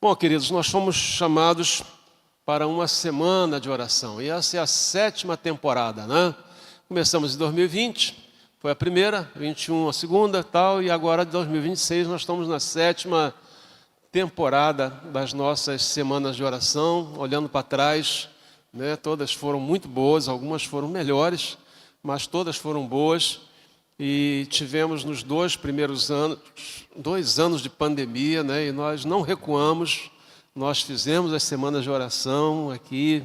Bom, queridos, nós fomos chamados para uma semana de oração. E essa é a 7ª temporada, né? Começamos em 2020, foi a primeira, 21 a segunda, tal, e agora de 2026 nós estamos na 7ª temporada das nossas semanas de oração. Olhando para trás, né, todas foram muito boas, algumas foram melhores, mas todas foram boas. E tivemos nos 2 primeiros anos, 2 anos de pandemia, né, e nós não recuamos, nós fizemos as semanas de oração aqui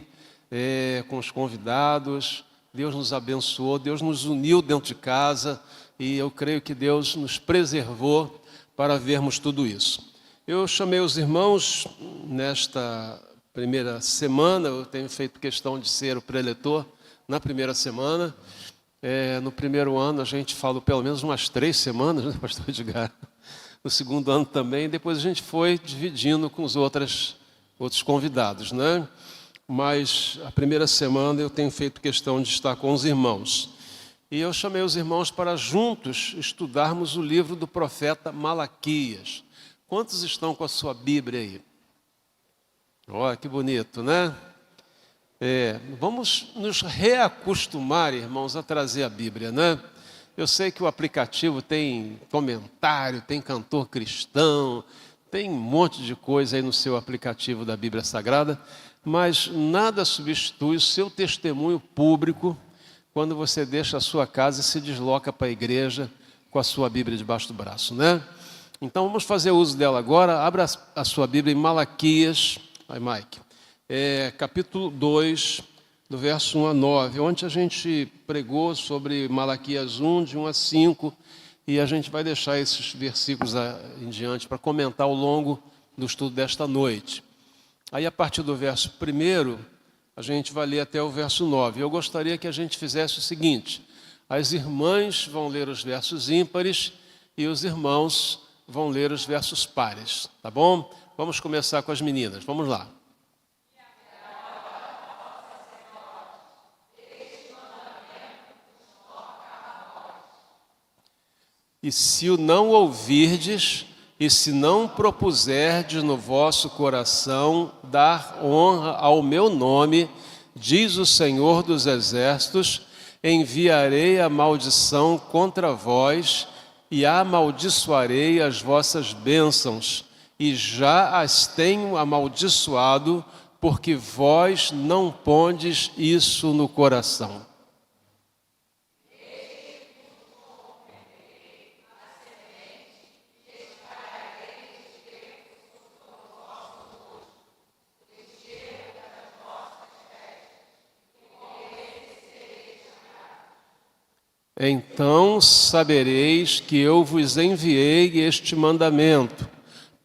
com os convidados. Deus nos abençoou, Deus nos uniu dentro de casa, e eu creio que Deus nos preservou para vermos tudo isso. Eu chamei os irmãos nesta primeira semana, eu tenho feito questão de ser o preletor na primeira semana. No primeiro ano a gente falou pelo menos umas 3 semanas, né, pastor Edgar? No segundo ano também, depois a gente foi dividindo com os outros convidados, né? Mas a primeira semana eu tenho feito questão de estar com os irmãos. E eu chamei os irmãos para juntos estudarmos o livro do profeta Malaquias. Quantos estão com a sua Bíblia aí? Olha que bonito, né? Vamos nos reacostumar, irmãos, a trazer a Bíblia, né? Eu sei que o aplicativo tem comentário, tem cantor cristão, tem um monte de coisa aí no seu aplicativo da Bíblia Sagrada, mas nada substitui o seu testemunho público quando você deixa a sua casa e se desloca para a igreja com a sua Bíblia debaixo do braço, né? Então vamos fazer uso dela agora. Abra a sua Bíblia em Malaquias, vai Mike, capítulo 2, do verso 1 a 9. Ontem a gente pregou sobre Malaquias 1, de 1 a 5, e a gente vai deixar esses versículos em diante para comentar ao longo do estudo desta noite. Aí, a partir do verso 1, a gente vai ler até o verso 9. Eu gostaria que a gente fizesse o seguinte: as irmãs vão ler os versos ímpares e os irmãos vão ler os versos pares, tá bom? Vamos começar com as meninas, vamos lá. E se o não ouvirdes, e se não propuserdes no vosso coração dar honra ao meu nome, diz o Senhor dos Exércitos, enviarei a maldição contra vós e amaldiçoarei as vossas bênçãos, e já as tenho amaldiçoado, porque vós não pondes isso no coração. Então sabereis que eu vos enviei este mandamento,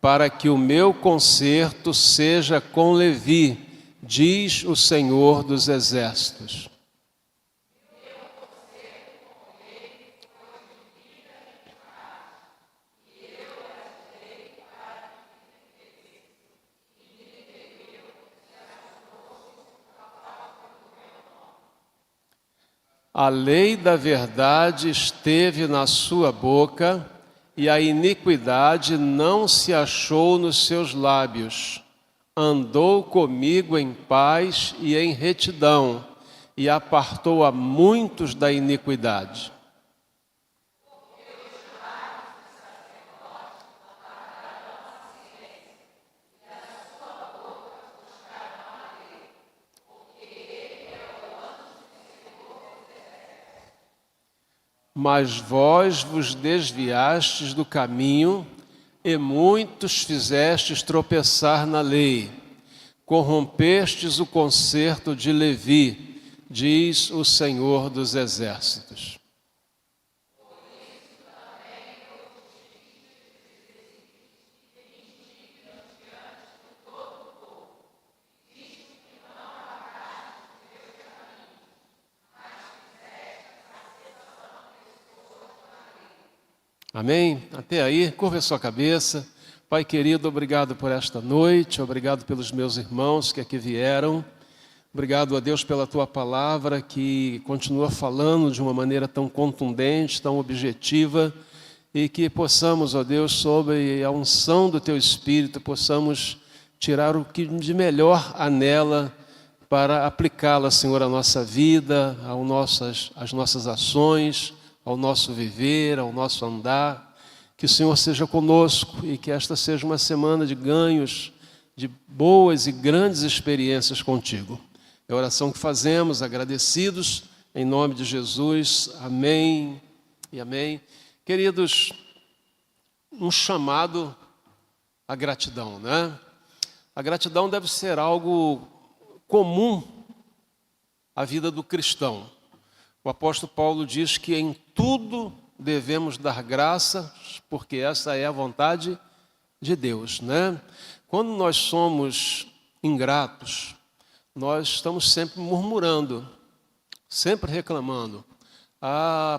para que o meu conserto seja com Levi, diz o Senhor dos Exércitos. A lei da verdade esteve na sua boca, e a iniquidade não se achou nos seus lábios. Andou comigo em paz e em retidão, e apartou a muitos da iniquidade. Mas vós vos desviastes do caminho, e muitos fizestes tropeçar na lei. Corrompestes o concerto de Levi, diz o Senhor dos Exércitos. Amém? Até aí, curva a sua cabeça. Pai querido, obrigado por esta noite, obrigado pelos meus irmãos que aqui vieram. Obrigado a Deus pela Tua palavra que continua falando de uma maneira tão contundente, tão objetiva, e que possamos, ó Deus, sob a unção do Teu Espírito, possamos tirar o que de melhor há nela para aplicá-la, Senhor, à nossa vida, às nossas ações, ao nosso viver, ao nosso andar. Que o Senhor seja conosco e que esta seja uma semana de ganhos, de boas e grandes experiências contigo. É a oração que fazemos, agradecidos, em nome de Jesus. Amém e amém. Queridos, um chamado à gratidão, né? A gratidão deve ser algo comum à vida do cristão. O apóstolo Paulo diz que em tudo devemos dar graças, porque essa é a vontade de Deus, né? Quando nós somos ingratos, nós estamos sempre murmurando, sempre reclamando.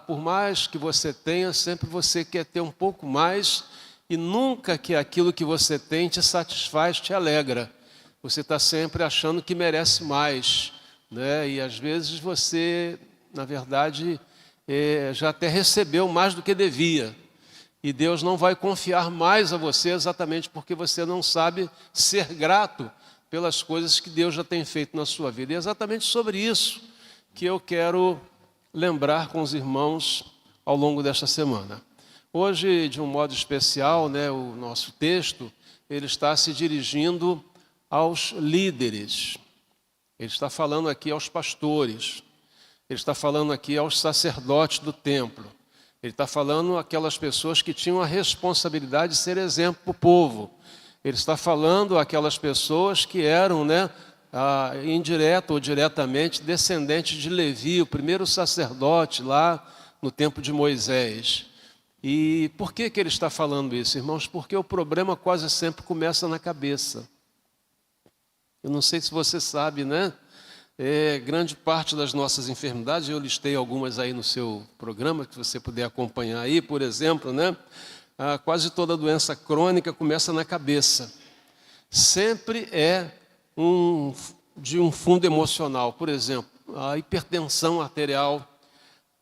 Por mais que você tenha, sempre você quer ter um pouco mais e nunca que aquilo que você tem te satisfaz, te alegra. Você está sempre achando que merece mais, né? E às vezes você, na verdade, já até recebeu mais do que devia. E Deus não vai confiar mais a você exatamente porque você não sabe ser grato pelas coisas que Deus já tem feito na sua vida. E é exatamente sobre isso que eu quero lembrar com os irmãos ao longo desta semana. Hoje, de um modo especial, né, o nosso texto, ele está se dirigindo aos líderes. Ele está falando aqui aos pastores. Ele está falando aqui aos sacerdotes do templo. Ele está falando aquelas pessoas que tinham a responsabilidade de ser exemplo para o povo. Ele está falando aquelas pessoas que eram, né, indireto ou diretamente, descendentes de Levi, o primeiro sacerdote lá no tempo de Moisés. E por que ele está falando isso, irmãos? Porque o problema quase sempre começa na cabeça. Eu não sei se você sabe, né? Grande parte das nossas enfermidades, eu listei algumas aí no seu programa, que você puder acompanhar aí, por exemplo, né? Quase toda doença crônica começa na cabeça. Sempre é de um fundo emocional. Por exemplo, a hipertensão arterial,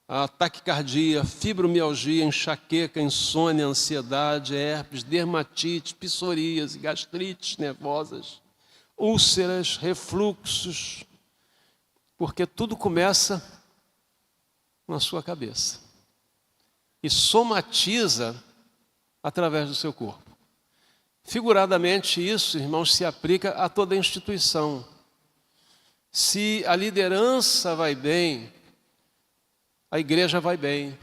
a taquicardia, fibromialgia, enxaqueca, insônia, ansiedade, herpes, dermatite, psoríase, gastrites nervosas, úlceras, refluxos, porque tudo começa na sua cabeça e somatiza através do seu corpo. Figuradamente, isso, irmãos, se aplica a toda a instituição. Se a liderança vai bem, a igreja vai bem.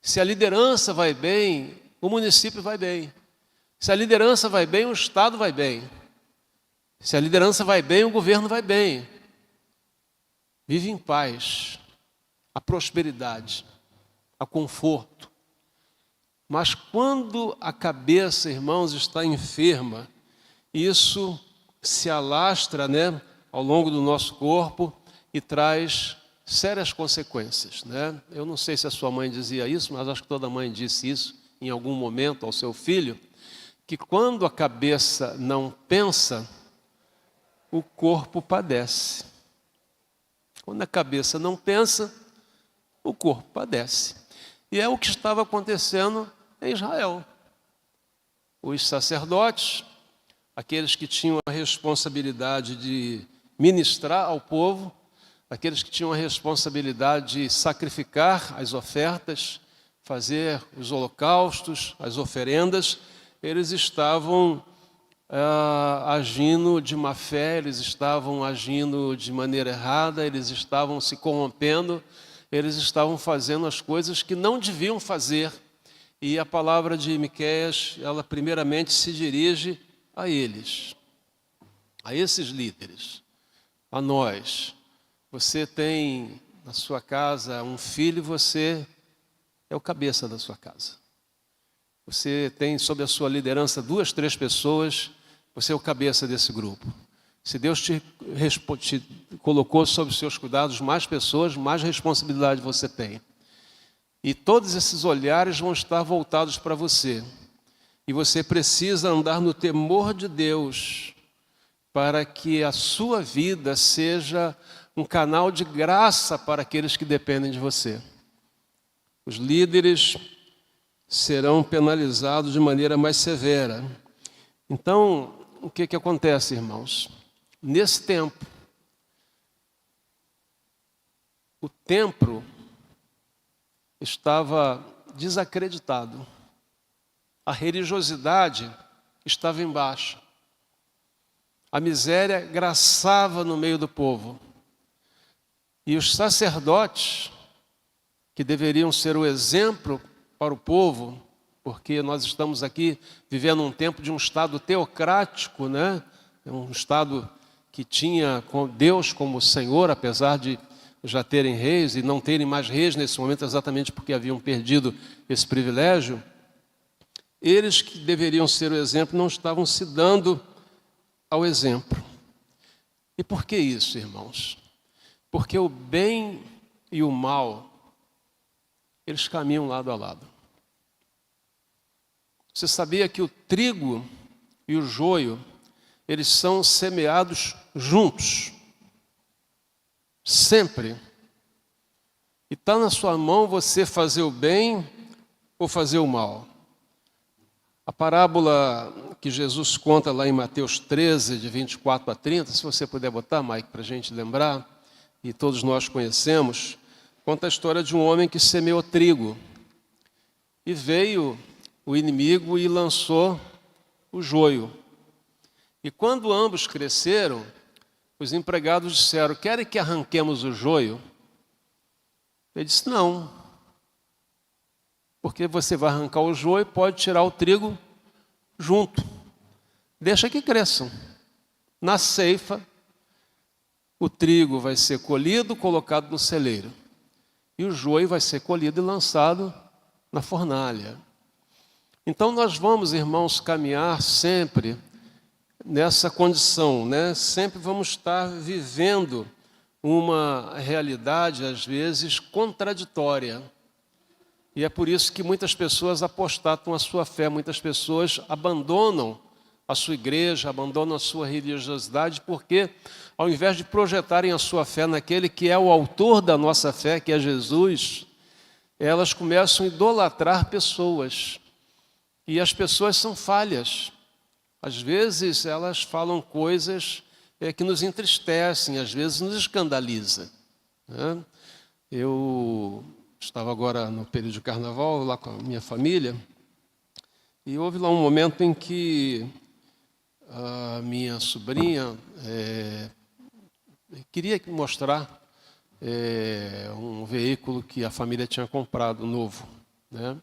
Se a liderança vai bem, o município vai bem. Se a liderança vai bem, o Estado vai bem. Se a liderança vai bem, o governo vai bem. Vive em paz, a prosperidade, a conforto. Mas quando a cabeça, irmãos, está enferma, isso se alastra, né, ao longo do nosso corpo e traz sérias consequências, né? Eu não sei se a sua mãe dizia isso, mas acho que toda mãe disse isso em algum momento ao seu filho, que quando a cabeça não pensa, o corpo padece. Quando a cabeça não pensa, o corpo padece. E é o que estava acontecendo em Israel. Os sacerdotes, aqueles que tinham a responsabilidade de ministrar ao povo, aqueles que tinham a responsabilidade de sacrificar as ofertas, fazer os holocaustos, as oferendas, eles estavam agindo de má fé, eles estavam agindo de maneira errada, eles estavam se corrompendo, eles estavam fazendo as coisas que não deviam fazer. E a palavra de Miqueias, ela primeiramente se dirige a eles, a esses líderes, a nós. Você tem na sua casa um filho, você é o cabeça da sua casa. Você tem sob a sua liderança 2, 3 pessoas, você é o cabeça desse grupo. Se Deus te colocou sob os seus cuidados mais pessoas, mais responsabilidade você tem. E todos esses olhares vão estar voltados para você. E você precisa andar no temor de Deus para que a sua vida seja um canal de graça para aqueles que dependem de você. Os líderes serão penalizados de maneira mais severa. Então, o que acontece, irmãos? Nesse tempo, o templo estava desacreditado. A religiosidade estava em baixa. A miséria graçava no meio do povo. E os sacerdotes, que deveriam ser o exemplo para o povo, porque nós estamos aqui vivendo um tempo de um Estado teocrático, né? Um Estado que tinha Deus como Senhor, apesar de já terem reis e não terem mais reis nesse momento, exatamente porque haviam perdido esse privilégio. Eles que deveriam ser o exemplo não estavam se dando ao exemplo. E por que isso, irmãos? Porque o bem e o mal, eles caminham lado a lado. Você sabia que o trigo e o joio, eles são semeados juntos, sempre. E está na sua mão você fazer o bem ou fazer o mal. A parábola que Jesus conta lá em Mateus 13, de 24 a 30, se você puder botar, Mike, para a gente lembrar, e todos nós conhecemos, conta a história de um homem que semeou trigo. E veio o inimigo e lançou o joio. E quando ambos cresceram, os empregados disseram: querem que arranquemos o joio? Ele disse: não. Porque você vai arrancar o joio e pode tirar o trigo junto. Deixa que cresçam. Na ceifa, o trigo vai ser colhido, colocado no celeiro. E o joio vai ser colhido e lançado na fornalha. Então nós vamos, irmãos, caminhar sempre nessa condição, né? Sempre vamos estar vivendo uma realidade, às vezes, contraditória. E é por isso que muitas pessoas apostatam a sua fé, muitas pessoas abandonam a sua igreja, abandonam a sua religiosidade, porque ao invés de projetarem a sua fé naquele que é o autor da nossa fé, que é Jesus, elas começam a idolatrar pessoas. E as pessoas são falhas. Às vezes elas falam coisas que nos entristecem, às vezes nos escandaliza, né? Eu estava agora no período de carnaval, lá com a minha família, e houve lá um momento em que a minha sobrinha queria mostrar um veículo que a família tinha comprado, novo, né?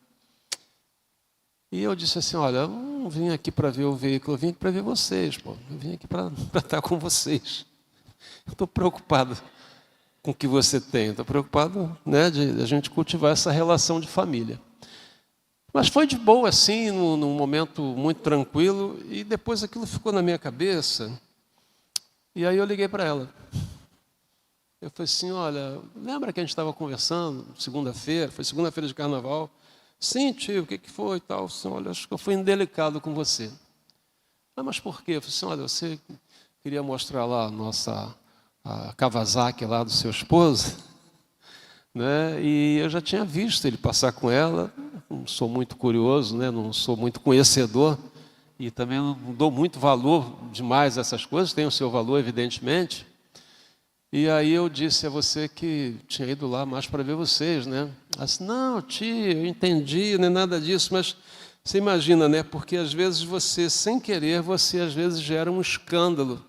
E eu disse assim: olha, eu não vim aqui para ver o veículo, eu vim aqui para ver vocês, pô. Eu vim aqui para estar com vocês. Eu estou preocupado com o que você tem, estou preocupado, né, de a gente cultivar essa relação de família. Mas foi de boa, assim, num momento muito tranquilo, e depois aquilo ficou na minha cabeça, e aí eu liguei para ela. Eu falei assim: olha, lembra que a gente estava conversando segunda-feira, foi segunda-feira de carnaval? Sim, tio, o que foi e tal? Assim, olha, acho que eu fui indelicado com você. Ah, mas por quê? Eu falei assim: olha, você queria mostrar lá a Kawasaki lá do seu esposo, né? E eu já tinha visto ele passar com ela, não sou muito curioso, né? Não sou muito conhecedor, e também não dou muito valor demais a essas coisas, tem o seu valor, evidentemente. E aí eu disse a você que tinha ido lá mais para ver vocês, né? Ela disse: não, tio, eu entendi, não é nada disso, mas você imagina, né? Porque às vezes você, sem querer, você às vezes gera um escândalo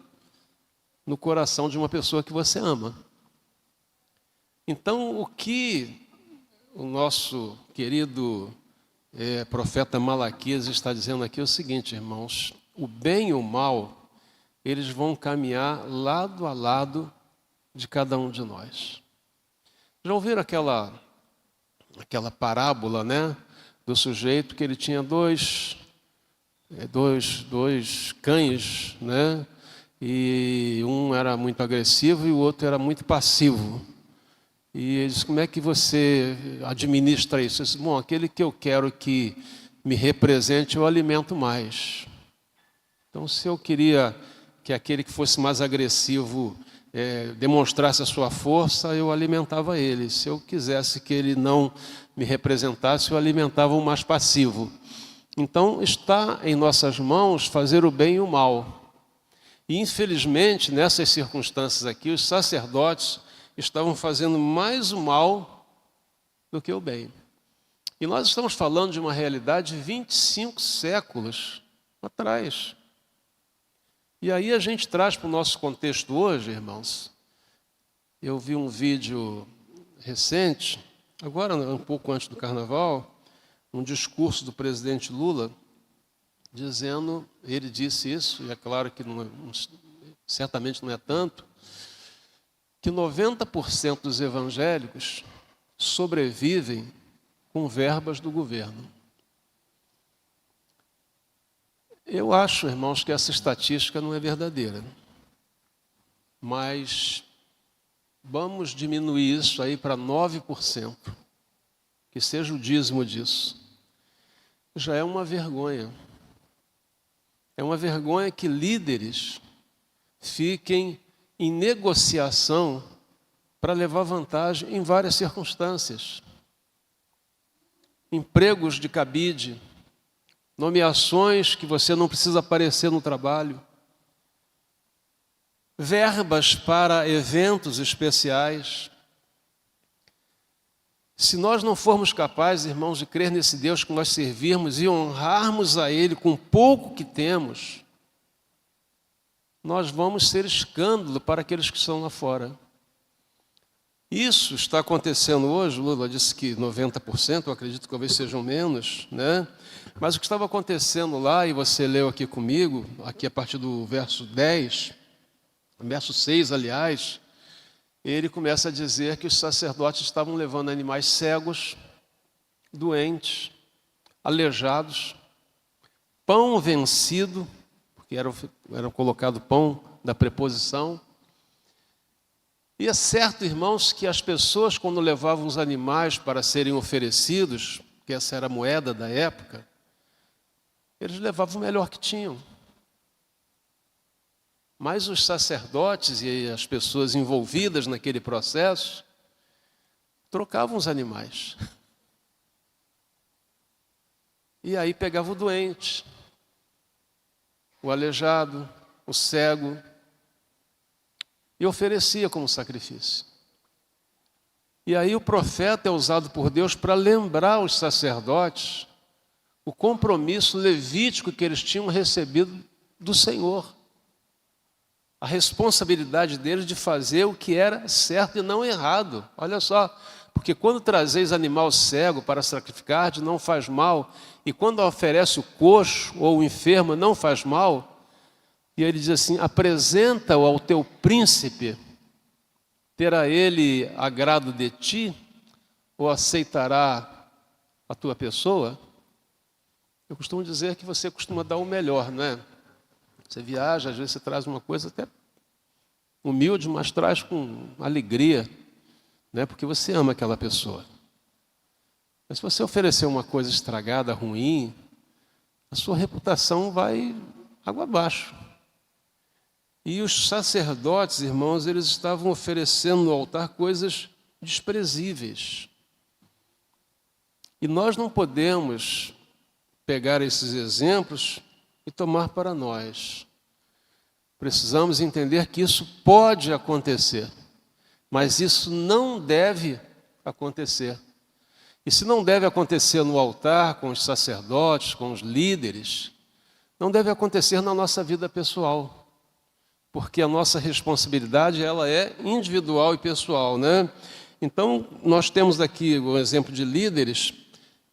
no coração de uma pessoa que você ama. Então, o que o nosso querido profeta Malaquias está dizendo aqui é o seguinte, irmãos: o bem e o mal, eles vão caminhar lado a lado de cada um de nós. Já ouviram aquela parábola, né, do sujeito que ele tinha dois cães, né, e um era muito agressivo e o outro era muito passivo. E ele disse: como é que você administra isso? Eu disse: bom, aquele que eu quero que me represente, eu alimento mais. Então, se eu queria que aquele que fosse mais agressivo demonstrasse a sua força, eu alimentava ele. Se eu quisesse que ele não me representasse, eu alimentava o mais passivo. Então, está em nossas mãos fazer o bem e o mal. E, infelizmente, nessas circunstâncias aqui, os sacerdotes estavam fazendo mais o mal do que o bem. E nós estamos falando de uma realidade de 25 séculos atrás. E aí a gente traz para o nosso contexto hoje, irmãos. Eu vi um vídeo recente, agora um pouco antes do Carnaval, um discurso do presidente Lula, dizendo, ele disse isso, e é claro que certamente não é tanto, que 90% dos evangélicos sobrevivem com verbas do governo. Eu acho, irmãos, que essa estatística não é verdadeira. Mas vamos diminuir isso aí para 9%, que seja o dízimo disso. Já é uma vergonha. É uma vergonha que líderes fiquem em negociação para levar vantagem em várias circunstâncias. Empregos de cabide, nomeações que você não precisa aparecer no trabalho, verbas para eventos especiais. Se nós não formos capazes, irmãos, de crer nesse Deus que nós servirmos e honrarmos a Ele com o pouco que temos, nós vamos ser escândalo para aqueles que estão lá fora. Isso está acontecendo hoje. Lula disse que 90%, eu acredito que talvez sejam menos, né? Mas o que estava acontecendo lá, e você leu aqui comigo, aqui a partir do verso 10, verso 6, aliás, ele começa a dizer que os sacerdotes estavam levando animais cegos, doentes, aleijados, pão vencido, porque era colocado pão da preposição. E é certo, irmãos, que as pessoas, quando levavam os animais para serem oferecidos, que essa era a moeda da época, eles levavam o melhor que tinham. Mas os sacerdotes e as pessoas envolvidas naquele processo trocavam os animais. E aí pegava o doente, o aleijado, o cego, e oferecia como sacrifício. E aí o profeta é usado por Deus para lembrar os sacerdotes o compromisso levítico que eles tinham recebido do Senhor. A responsabilidade deles de fazer o que era certo e não errado. Olha só, porque quando trazeis animal cego para sacrificar, não faz mal, e quando oferece o coxo ou o enfermo, não faz mal. E ele diz assim, apresenta-o ao teu príncipe, terá ele agrado de ti, ou aceitará a tua pessoa? Eu costumo dizer que você costuma dar o melhor, não é? Você viaja, às vezes você traz uma coisa até humilde, mas traz com alegria, né? Porque você ama aquela pessoa. Mas se você oferecer uma coisa estragada, ruim, a sua reputação vai água abaixo. E os sacerdotes, irmãos, eles estavam oferecendo no altar coisas desprezíveis. E nós não podemos pegar esses exemplos e tomar para nós. Precisamos entender que isso pode acontecer, mas isso não deve acontecer. E se não deve acontecer no altar, com os sacerdotes, com os líderes, não deve acontecer na nossa vida pessoal. Porque a nossa responsabilidade ela é individual e pessoal, né? Então, nós temos aqui o exemplo de líderes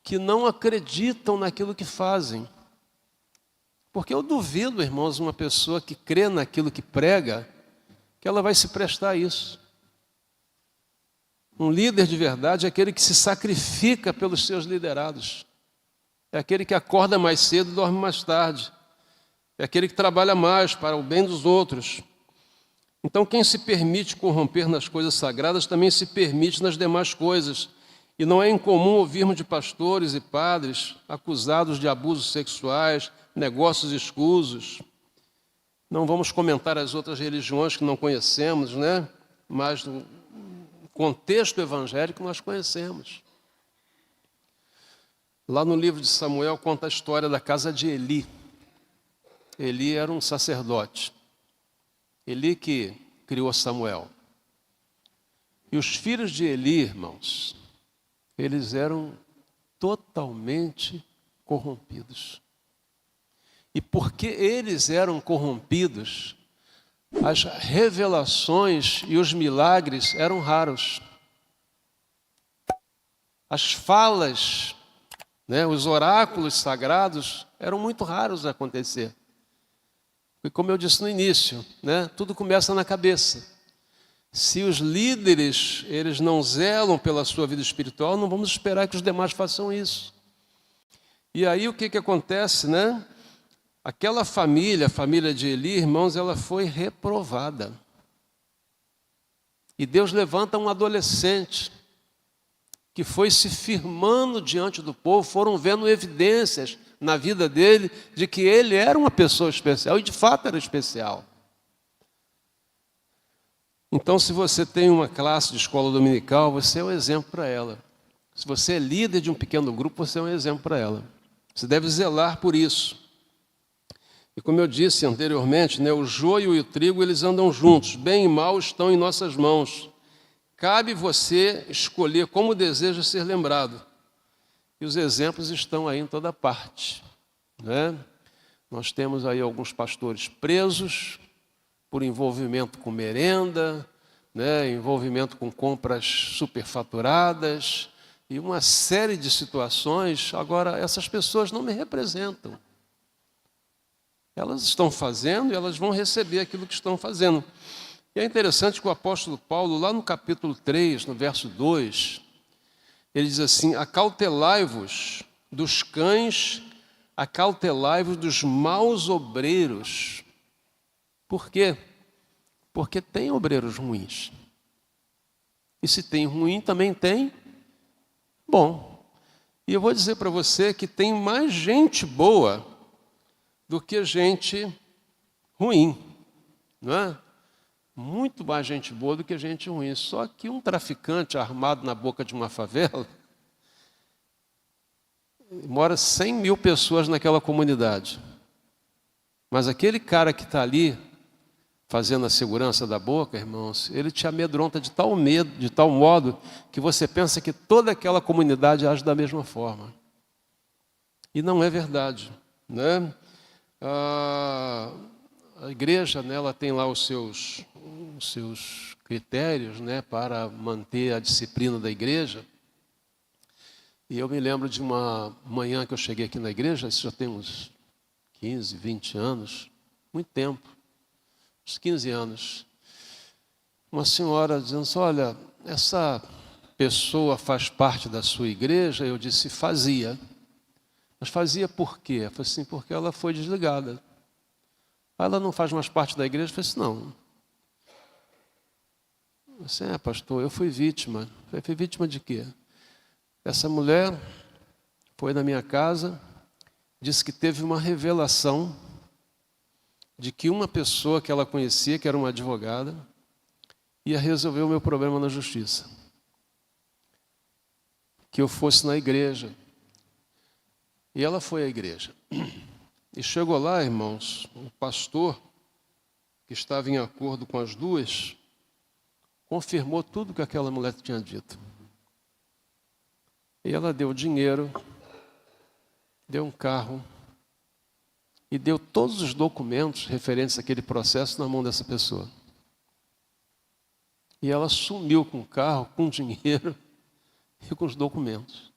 que não acreditam naquilo que fazem. Porque eu duvido, irmãos, uma pessoa que crê naquilo que prega, que ela vai se prestar a isso. Um líder de verdade é aquele que se sacrifica pelos seus liderados. É aquele que acorda mais cedo e dorme mais tarde. É aquele que trabalha mais para o bem dos outros. Então, quem se permite corromper nas coisas sagradas também se permite nas demais coisas. E não é incomum ouvirmos de pastores e padres acusados de abusos sexuais, negócios escusos. Não vamos comentar as outras religiões que não conhecemos, né? Mas no contexto evangélico nós conhecemos. Lá no livro de Samuel conta a história da casa de Eli. Eli era um sacerdote. Eli que criou Samuel. E os filhos de Eli, irmãos, eles eram totalmente corrompidos. E porque eles eram corrompidos, as revelações e os milagres eram raros. As falas, os oráculos sagrados eram muito raros de acontecer. E como eu disse no início, tudo começa na cabeça. Se os líderes eles não zelam pela sua vida espiritual, não vamos esperar que os demais façam isso. E aí o que acontece, Aquela família, a família de Eli, irmãos, ela foi reprovada. E Deus levanta um adolescente que foi se firmando diante do povo, foram vendo evidências na vida dele de que ele era uma pessoa especial, e de fato era especial. Então, se você tem uma classe de escola dominical, você é um exemplo para ela. Se você é líder de um pequeno grupo, você é um exemplo para ela. Você deve zelar por isso. E como eu disse anteriormente, o joio e o trigo, eles andam juntos. Bem e mal estão em nossas mãos. Cabe você escolher como deseja ser lembrado. E os exemplos estão aí em toda parte. Nós temos aí alguns pastores presos por envolvimento com merenda, envolvimento com compras superfaturadas e uma série de situações. Agora, essas pessoas não me representam. Elas estão fazendo e elas vão receber aquilo que estão fazendo. E é interessante que o apóstolo Paulo, lá no capítulo 3, no verso 2, ele diz assim: acautelai-vos dos cães, acautelai-vos dos maus obreiros. Por quê? Porque tem obreiros ruins. E se tem ruim, também tem bom. E eu vou dizer para você que tem mais gente boa do que gente ruim, não é? Muito mais gente boa do que gente ruim. Só que um traficante armado na boca de uma favela, mora 100 mil pessoas naquela comunidade. Mas aquele cara que está ali, fazendo a segurança da boca, irmãos, ele te amedronta de tal medo, de tal modo, que você pensa que toda aquela comunidade age da mesma forma. E não é verdade, A igreja, ela tem lá os seus critérios, para manter a disciplina da igreja. E eu me lembro de uma manhã que eu cheguei aqui na igreja, isso já tem uns 15, 20 anos, muito tempo, uns 15 anos. Uma senhora dizendo assim: olha, essa pessoa faz parte da sua igreja? Eu disse: fazia. Mas fazia por quê? Eu falei assim: porque ela foi desligada. Ela não faz mais parte da igreja? Eu falei assim: não. Eu disse: pastor, eu fui vítima. Eu falei: foi vítima de quê? Essa mulher foi na minha casa, disse que teve uma revelação de que uma pessoa que ela conhecia, que era uma advogada, ia resolver o meu problema na justiça. Que eu fosse na igreja. E ela foi à igreja. E chegou lá, irmãos, o pastor, que estava em acordo com as duas, confirmou tudo que aquela mulher tinha dito. E ela deu dinheiro, deu um carro e deu todos os documentos referentes àquele processo na mão dessa pessoa. E ela sumiu com o carro, com o dinheiro e com os documentos.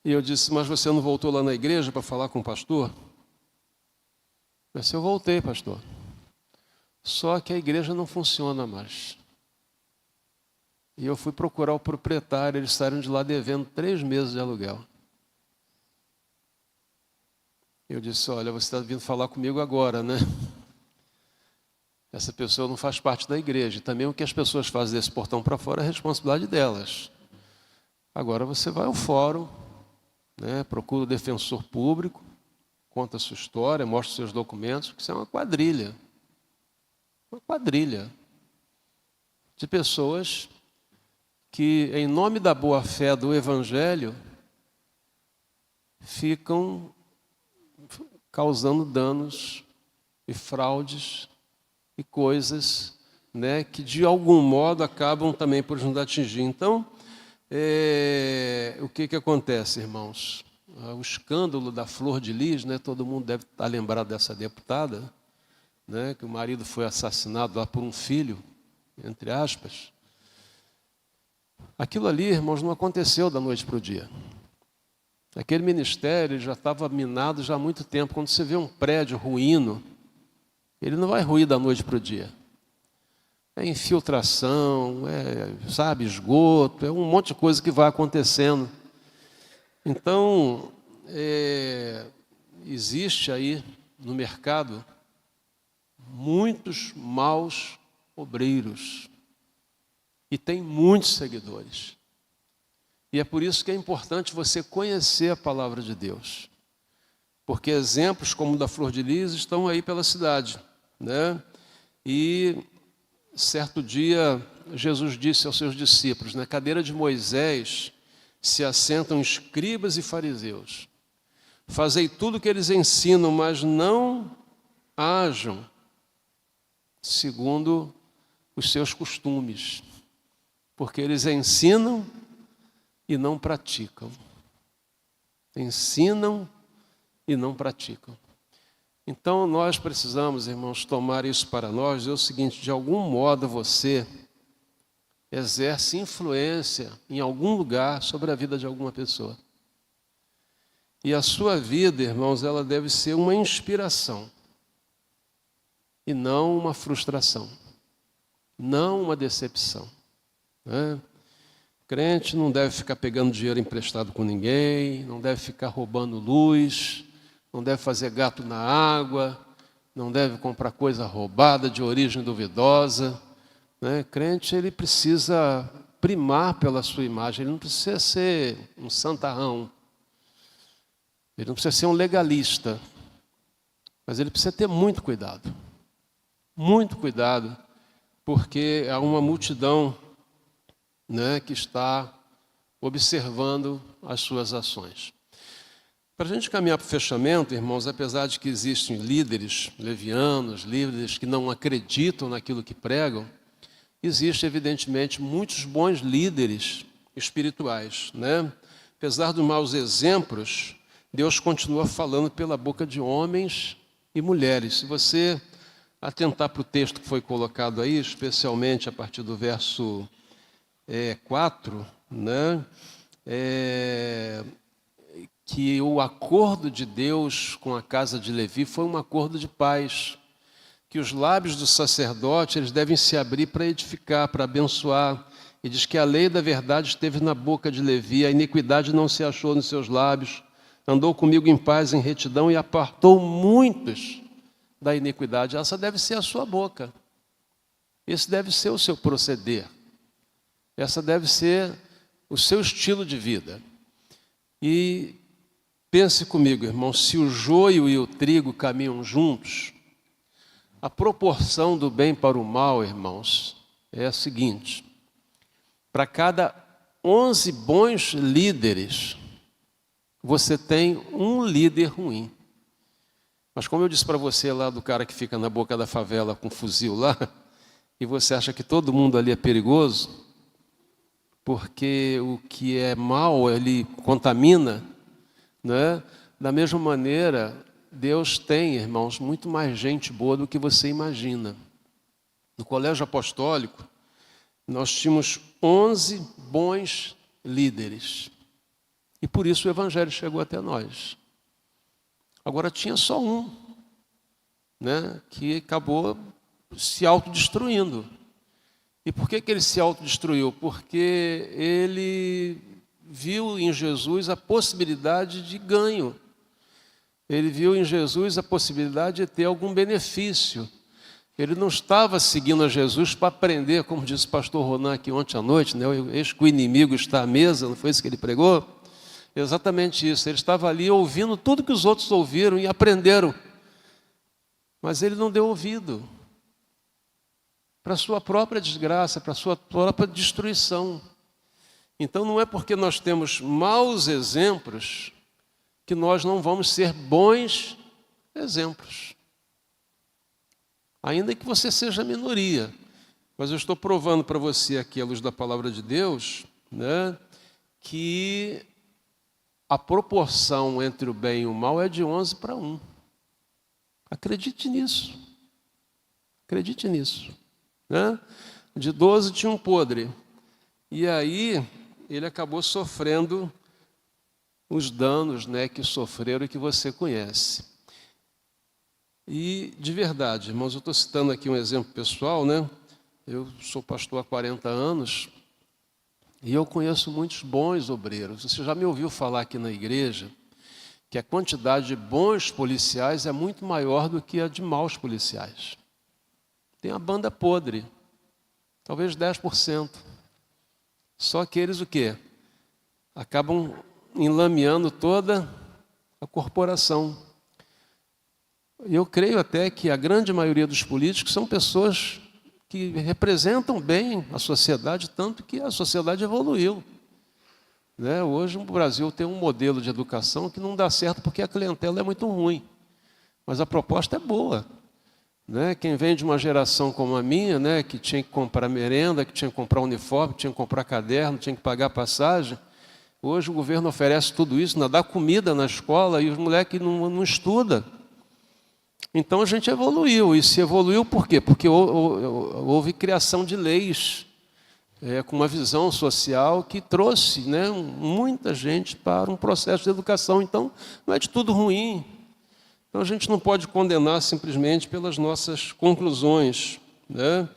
E eu disse: mas você não voltou lá na igreja para falar com o pastor? Eu disse: eu voltei, pastor. Só que a igreja não funciona mais. E eu fui procurar o proprietário, eles saíram de lá devendo 3 meses de aluguel. Eu disse: olha, você está vindo falar comigo agora, Essa pessoa não faz parte da igreja. Também o que as pessoas fazem desse portão para fora é responsabilidade delas. Agora você vai ao fórum, procura o defensor público, conta a sua história, mostra os seus documentos, porque isso é uma quadrilha. Uma quadrilha de pessoas que, em nome da boa-fé do Evangelho, ficam causando danos e fraudes e coisas, né, que de algum modo acabam também por nos atingir. Então, o que acontece, irmãos? O escândalo da Flor de Lis, né, todo mundo deve estar lembrado dessa deputada, né, que o marido foi assassinado lá por um filho, entre aspas. Aquilo ali, irmãos, não aconteceu da noite para o dia. Aquele ministério já estava minado já há muito tempo. Quando você vê um prédio ruíno, ele não vai ruir da noite para o dia. É infiltração, sabe, esgoto, é um monte de coisa que vai acontecendo. Então, existe aí no mercado muitos maus obreiros e tem muitos seguidores. E é por isso que é importante você conhecer a palavra de Deus. Porque exemplos como o da Flor de Lis estão aí pela cidade, né? E certo dia Jesus disse aos seus discípulos: na cadeira de Moisés se assentam escribas e fariseus. Fazei tudo o que eles ensinam, mas não ajam segundo os seus costumes, porque eles ensinam e não praticam. Ensinam e não praticam. Então, nós precisamos, irmãos, tomar isso para nós. Dizer o seguinte: de algum modo você exerce influência em algum lugar sobre a vida de alguma pessoa. E a sua vida, irmãos, ela deve ser uma inspiração e não uma frustração, não uma decepção, né? Crente não deve ficar pegando dinheiro emprestado com ninguém, não deve ficar roubando luz, não deve fazer gato na água, não deve comprar coisa roubada de origem duvidosa, né? Crente, ele precisa primar pela sua imagem, ele não precisa ser um santarrão, ele não precisa ser um legalista, mas ele precisa ter muito cuidado, porque há uma multidão, né, que está observando as suas ações. Para a gente caminhar para o fechamento, irmãos, apesar de que existem líderes levianos, líderes que não acreditam naquilo que pregam, existem, evidentemente, muitos bons líderes espirituais, né? Apesar dos maus exemplos, Deus continua falando pela boca de homens e mulheres. Se você atentar para o texto que foi colocado aí, especialmente a partir do verso 4, né? Que o acordo de Deus com a casa de Levi foi um acordo de paz, que os lábios do sacerdote eles devem se abrir para edificar, para abençoar. E diz que a lei da verdade esteve na boca de Levi, a iniquidade não se achou nos seus lábios, andou comigo em paz, em retidão e apartou muitos da iniquidade. Essa deve ser a sua boca, esse deve ser o seu proceder, essa deve ser o seu estilo de vida. E pense comigo, irmão, se o joio e o trigo caminham juntos, a proporção do bem para o mal, irmãos, é a seguinte: para cada 11 bons líderes, você tem um líder ruim. Mas como eu disse para você lá do cara que fica na boca da favela com um fuzil lá, e você acha que todo mundo ali é perigoso, porque o que é mal, ele contamina, né? Da mesma maneira, Deus tem, irmãos, muito mais gente boa do que você imagina. No colégio apostólico, nós tínhamos 11 bons líderes. E por isso o evangelho chegou até nós. Agora tinha só um, né, que acabou se autodestruindo. E por que ele se autodestruiu? Porque ele viu em Jesus a possibilidade de ganho. Ele viu em Jesus a possibilidade de ter algum benefício. Ele não estava seguindo a Jesus para aprender, como disse o pastor Ronan aqui ontem à noite, né? Eis que o inimigo está à mesa, não foi isso que ele pregou? Exatamente isso. Ele estava ali ouvindo tudo que os outros ouviram e aprenderam. Mas ele não deu ouvido para a sua própria desgraça, para a sua própria destruição. Então não é porque nós temos maus exemplos que nós não vamos ser bons exemplos. Ainda que você seja minoria. Mas eu estou provando para você aqui, à luz da palavra de Deus, né, que a proporção entre o bem e o mal é de 11 para 1. Acredite nisso. Acredite nisso. Né? De 12 tinha um podre. E aí ele acabou sofrendo os danos, né, que sofreram e que você conhece. E, de verdade, irmãos, eu estou citando aqui um exemplo pessoal, né? Eu sou pastor há 40 anos e eu conheço muitos bons obreiros. Você já me ouviu falar aqui na igreja que a quantidade de bons policiais é muito maior do que a de maus policiais. Tem a banda podre, talvez 10%. Só que eles o quê? Acabam enlameando toda a corporação. E eu creio até que a grande maioria dos políticos são pessoas que representam bem a sociedade, tanto que a sociedade evoluiu. Né? Hoje o Brasil tem um modelo de educação que não dá certo porque a clientela é muito ruim. Mas a proposta é boa. Né? Quem vem de uma geração como a minha, né, que tinha que comprar merenda, que tinha que comprar uniforme, que tinha que comprar caderno, tinha que pagar passagem, hoje o governo oferece tudo isso, dá comida na escola e os moleques não estudam. Então a gente evoluiu, e se evoluiu por quê? Porque houve criação de leis com uma visão social que trouxe, né, muita gente para um processo de educação. Então não é de tudo ruim. Então a gente não pode condenar simplesmente pelas nossas conclusões. Né?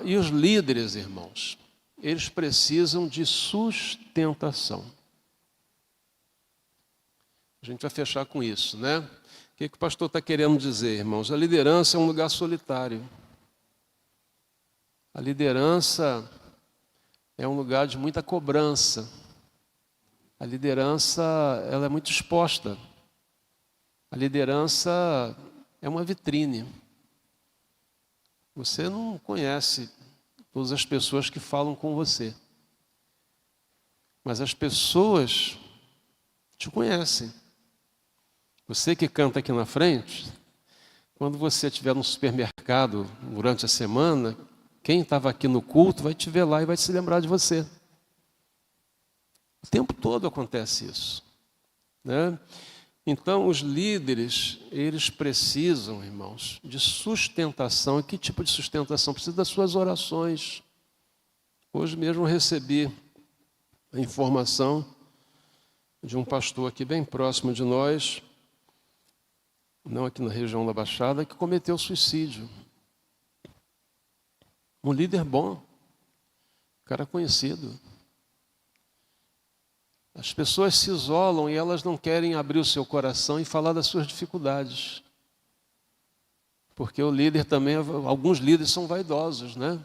E os líderes, irmãos, eles precisam de sustentação. A gente vai fechar com isso, né? O que o pastor está querendo dizer, irmãos? A liderança é um lugar solitário. A liderança é um lugar de muita cobrança. A liderança, ela é muito exposta. A liderança é uma vitrine. Você não conhece todas as pessoas que falam com você. Mas as pessoas te conhecem. Você que canta aqui na frente, quando você estiver no supermercado durante a semana, quem estava aqui no culto vai te ver lá e vai se lembrar de você. O tempo todo acontece isso. Né? Então, os líderes, eles precisam, irmãos, de sustentação. E que tipo de sustentação? Precisa das suas orações. Hoje mesmo eu recebi a informação de um pastor aqui bem próximo de nós, não aqui na região da Baixada, que cometeu suicídio. Um líder bom, cara conhecido. As pessoas se isolam e elas não querem abrir o seu coração e falar das suas dificuldades. Porque o líder também, alguns líderes são vaidosos, né?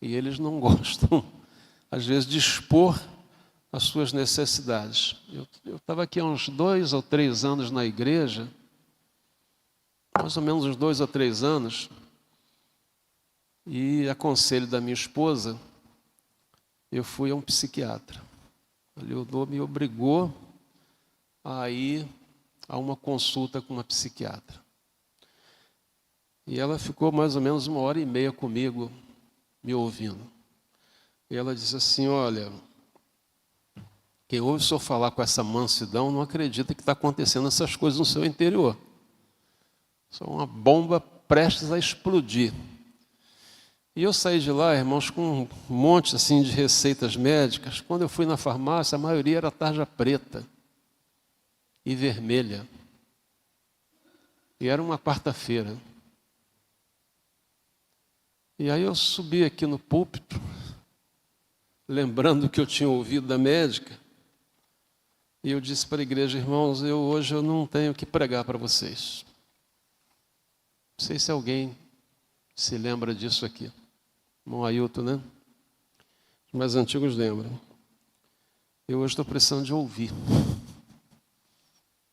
E eles não gostam, às vezes, de expor as suas necessidades. Eu estava aqui há uns 2 ou 3 anos na igreja, mais ou menos uns 2 ou 3 anos, e a conselho da minha esposa, eu fui a um psiquiatra. A Leodô me obrigou a ir a uma consulta com uma psiquiatra. E ela ficou mais ou menos 1h30 comigo, me ouvindo. E ela disse assim, olha, quem ouve o senhor falar com essa mansidão não acredita que está acontecendo essas coisas no seu interior. Isso é uma bomba prestes a explodir. E eu saí de lá, irmãos, com um monte assim, de receitas médicas. Quando eu fui na farmácia, a maioria era tarja preta e vermelha. E era uma quarta-feira. E aí eu subi aqui no púlpito, lembrando o que eu tinha ouvido da médica, e eu disse para a igreja, irmãos, hoje eu não tenho que pregar para vocês. Não sei se alguém se lembra disso aqui. Irmão Ailton, né? Os mais antigos lembram. Eu hoje estou precisando de ouvir.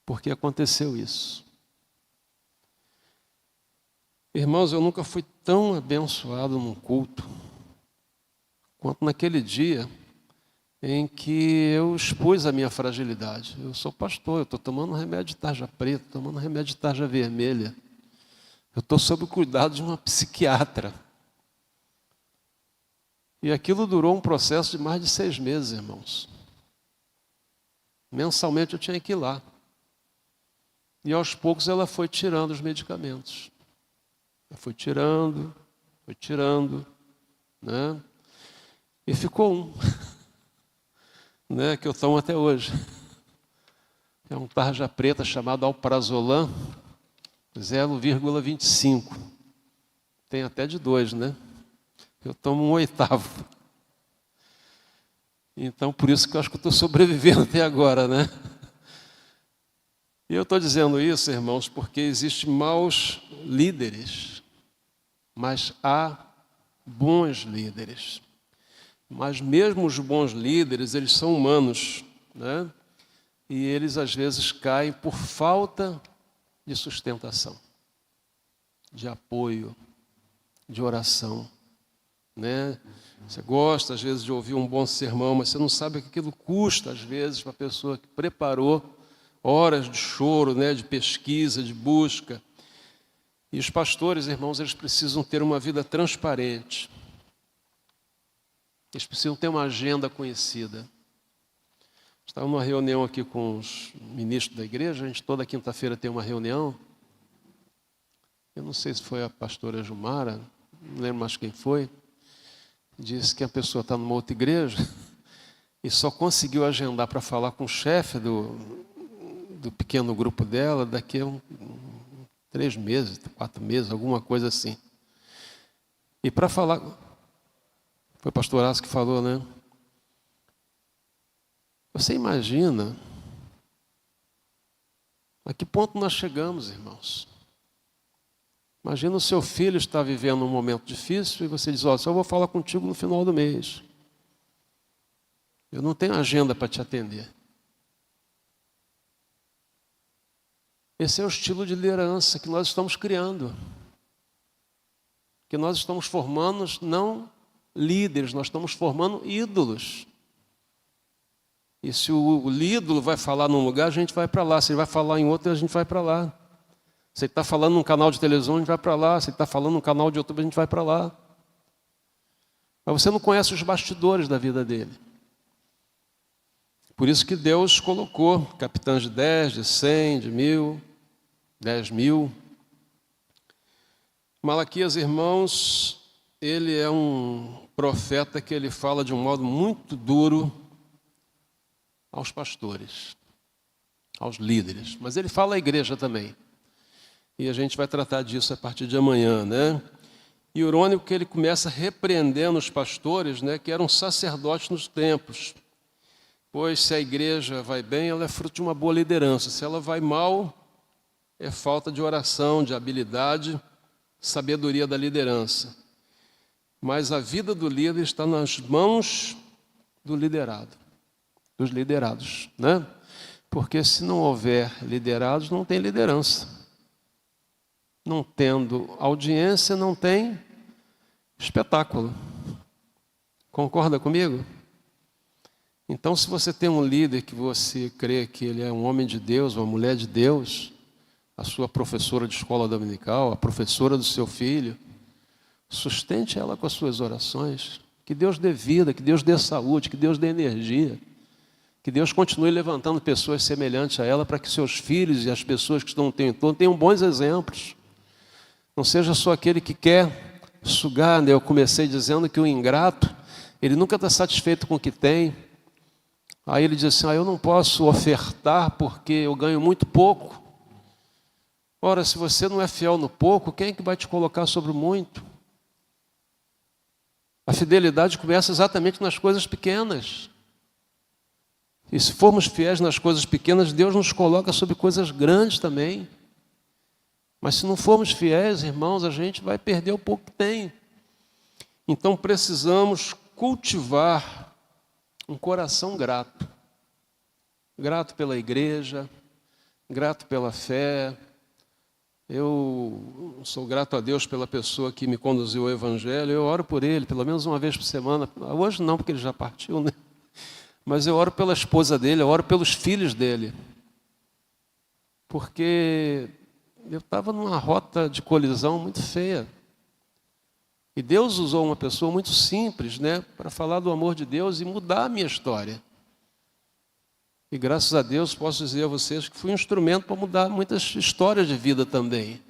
Porque aconteceu isso. Irmãos, eu nunca fui tão abençoado num culto quanto naquele dia em que eu expus a minha fragilidade. Eu sou pastor, eu estou tomando remédio de tarja preta, tomando remédio de tarja vermelha. Eu estou sob o cuidado de uma psiquiatra. E aquilo durou um processo de mais de 6 meses, irmãos. Mensalmente eu tinha que ir lá. E aos poucos ela foi tirando os medicamentos. Ela foi tirando, né? E ficou um, né, que eu tomo até hoje. É um tarja preta chamado Alprazolam, 0,25. Tem até de 2, né? Eu tomo 1/8. Então, por isso que eu acho que eu estou sobrevivendo até agora, né? E eu estou dizendo isso, irmãos, porque existem maus líderes, mas há bons líderes. Mas mesmo os bons líderes, eles são humanos, né? E eles às vezes caem por falta de sustentação, de apoio, de oração, né? Você gosta às vezes de ouvir um bom sermão, mas você não sabe o que aquilo custa às vezes para a pessoa que preparou horas de choro, né? De pesquisa, de busca. E os pastores, irmãos, eles precisam ter uma vida transparente. Eles precisam ter uma agenda conhecida. Estava numa reunião aqui com os ministros da igreja, a gente toda quinta-feira tem uma reunião. Eu não sei se foi a pastora Jumara, não lembro mais quem foi. Disse que a pessoa está numa outra igreja e só conseguiu agendar para falar com o chefe do pequeno grupo dela daqui a 3 meses, 4 meses, alguma coisa assim. E para falar... Foi o pastor Aço que falou, né? Você imagina a que ponto nós chegamos, irmãos? Imagina o seu filho está vivendo um momento difícil e você diz, só vou falar contigo no final do mês. Eu não tenho agenda para te atender. Esse é o estilo de liderança que nós estamos criando. Que nós estamos formando não líderes, nós estamos formando ídolos. E se o ídolo vai falar num lugar, a gente vai para lá. Se ele vai falar em outro, a gente vai para lá. Se ele está falando num canal de televisão, a gente vai para lá. Se ele está falando num canal de YouTube, a gente vai para lá. Mas você não conhece os bastidores da vida dele. Por isso que Deus colocou capitães de 10, de 100, de 1000, 10.000. Malaquias, irmãos, ele é um profeta que ele fala de um modo muito duro aos pastores, aos líderes. Mas ele fala à igreja também. E a gente vai tratar disso a partir de amanhã, né? E irônico que ele começa repreendendo os pastores, né, que eram sacerdotes nos templos. Pois se a igreja vai bem, ela é fruto de uma boa liderança. Se ela vai mal, é falta de oração, de habilidade, sabedoria da liderança. Mas a vida do líder está nas mãos do liderado, dos liderados, né? Porque se não houver liderados, não tem liderança. Não tendo audiência, não tem espetáculo. Concorda comigo? Então, se você tem um líder que você crê que ele é um homem de Deus, uma mulher de Deus, a sua professora de escola dominical, a professora do seu filho, sustente ela com as suas orações. Que Deus dê vida, que Deus dê saúde, que Deus dê energia. Que Deus continue levantando pessoas semelhantes a ela para que seus filhos e as pessoas que estão no teu entorno tenham bons exemplos. Não seja só aquele que quer sugar, né? Eu comecei dizendo que o ingrato, ele nunca está satisfeito com o que tem. Aí ele diz assim, eu não posso ofertar porque eu ganho muito pouco. Ora, se você não é fiel no pouco, quem é que vai te colocar sobre o muito? A fidelidade começa exatamente nas coisas pequenas. E se formos fiéis nas coisas pequenas, Deus nos coloca sobre coisas grandes também. Mas se não formos fiéis, irmãos, a gente vai perder o pouco que tem. Então precisamos cultivar um coração grato. Grato pela igreja, grato pela fé. Eu sou grato a Deus pela pessoa que me conduziu ao Evangelho. Eu oro por ele, pelo menos uma vez por semana. Hoje não, porque ele já partiu, né? mas eu oro pela esposa dele, eu oro pelos filhos dele. Porque eu estava numa rota de colisão muito feia. E Deus usou uma pessoa muito simples, né, para falar do amor de Deus e mudar a minha história. E graças a Deus posso dizer a vocês que fui um instrumento para mudar muitas histórias de vida também.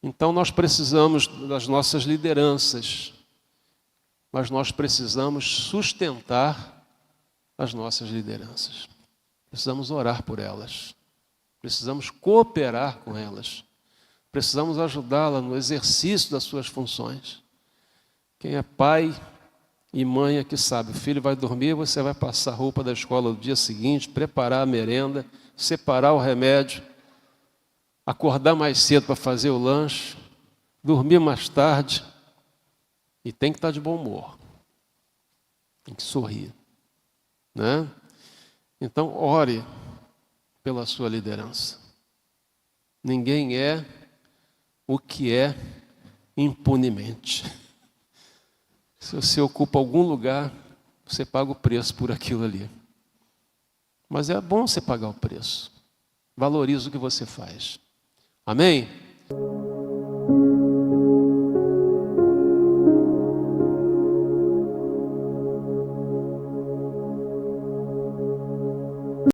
Então nós precisamos das nossas lideranças, mas nós precisamos sustentar as nossas lideranças. Precisamos orar por elas, precisamos cooperar com elas, precisamos ajudá-la no exercício das suas funções. Quem é pai e mãe é que sabe, o filho vai dormir, você vai passar a roupa da escola no dia seguinte, preparar a merenda, separar o remédio, acordar mais cedo para fazer o lanche, dormir mais tarde, e tem que estar de bom humor, tem que sorrir, né? Então, ore pela sua liderança. Ninguém é o que é impunemente. Se você ocupa algum lugar, você paga o preço por aquilo ali. Mas é bom você pagar o preço. Valorize o que você faz. Amém?